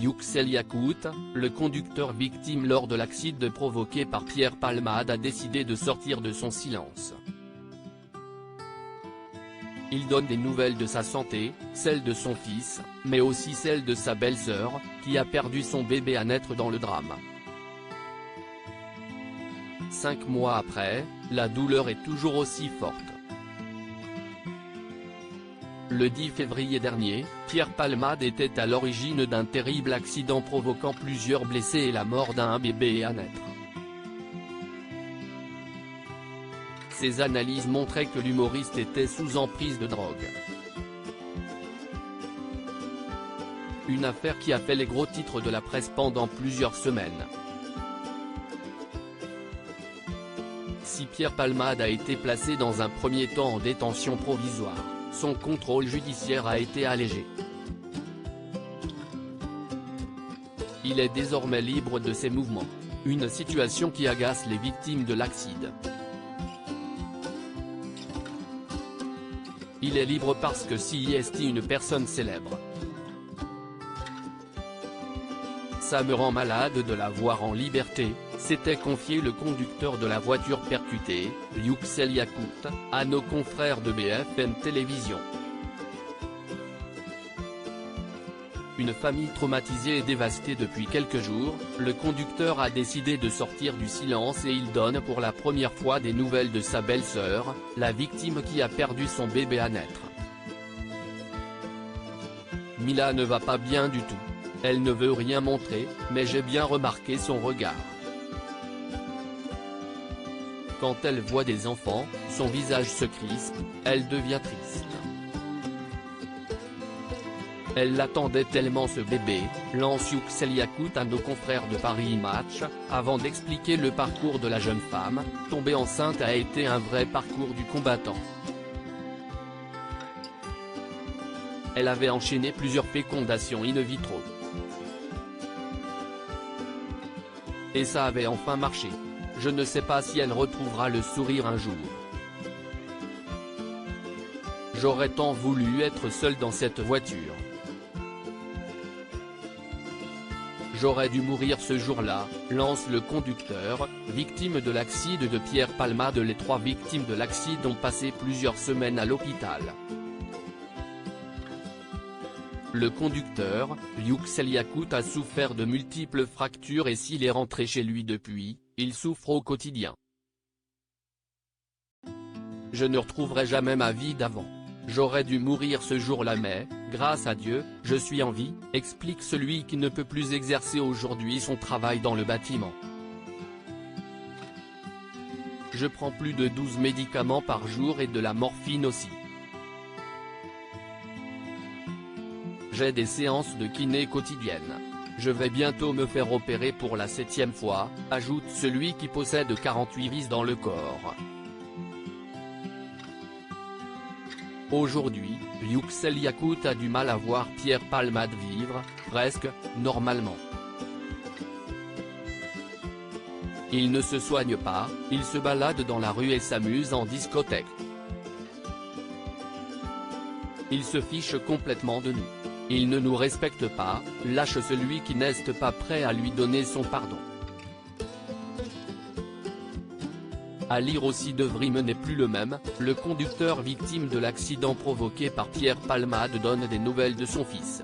Yüksel Yakut, le conducteur victime lors de l'accident provoqué par Pierre Palmade a décidé de sortir de son silence. Il donne des nouvelles de sa santé, celle de son fils, mais aussi celle de sa belle-sœur, qui a perdu son bébé à naître dans le drame. 5 mois après, la douleur est toujours aussi forte. Le 10 février dernier, Pierre Palmade était à l'origine d'un terrible accident provoquant plusieurs blessés et la mort d'un bébé à naître. Ces analyses montraient que l'humoriste était sous emprise de drogue. Une affaire qui a fait les gros titres de la presse pendant plusieurs semaines. Si Pierre Palmade a été placé dans un premier temps en détention provisoire, son contrôle judiciaire a été allégé. Il est désormais libre de ses mouvements. Une situation qui agace les victimes de l'accident. Il est libre parce que si est une personne célèbre. Ça me rend malade de la voir en liberté, s'était confié le conducteur de la voiture percutée, Yüksel Yakut, à nos confrères de BFM Télévision. Une famille traumatisée et dévastée depuis quelques jours, le conducteur a décidé de sortir du silence et il donne pour la première fois des nouvelles de sa belle-sœur, la victime qui a perdu son bébé à naître. Mila ne va pas bien du tout. Elle ne veut rien montrer, mais j'ai bien remarqué son regard. Quand elle voit des enfants, son visage se crispe, elle devient triste. Elle l'attendait tellement ce bébé, lance Yüksel Yakut à nos confrères de Paris Match, avant d'expliquer le parcours de la jeune femme. Tomber enceinte a été un vrai parcours du combattant. Elle avait enchaîné plusieurs fécondations in vitro. Et ça avait enfin marché. Je ne sais pas si elle retrouvera le sourire un jour. J'aurais tant voulu être seul dans cette voiture. J'aurais dû mourir ce jour-là, lance le conducteur, victime de l'accident de Pierre Palmade. Les 3 victimes de l'accident ont passé plusieurs semaines à l'hôpital. Le conducteur, Yüksel Yakut, a souffert de multiples fractures et s'il est rentré chez lui depuis, il souffre au quotidien. Je ne retrouverai jamais ma vie d'avant. J'aurais dû mourir ce jour-là mais, grâce à Dieu, je suis en vie, explique celui qui ne peut plus exercer aujourd'hui son travail dans le bâtiment. Je prends plus de 12 médicaments par jour et de la morphine aussi. J'ai des séances de kiné quotidiennes. Je vais bientôt me faire opérer pour la 7e fois, ajoute celui qui possède 48 vis dans le corps. Aujourd'hui, Yüksel Yakut a du mal à voir Pierre Palmade vivre, presque, normalement. Il ne se soigne pas, il se balade dans la rue et s'amuse en discothèque. Il se fiche complètement de nous. Il ne nous respecte pas, lâche celui qui n'est pas prêt à lui donner son pardon. À lire aussi de Vrim n'est plus le même, le conducteur victime de l'accident provoqué par Pierre Palmade donne des nouvelles de son fils.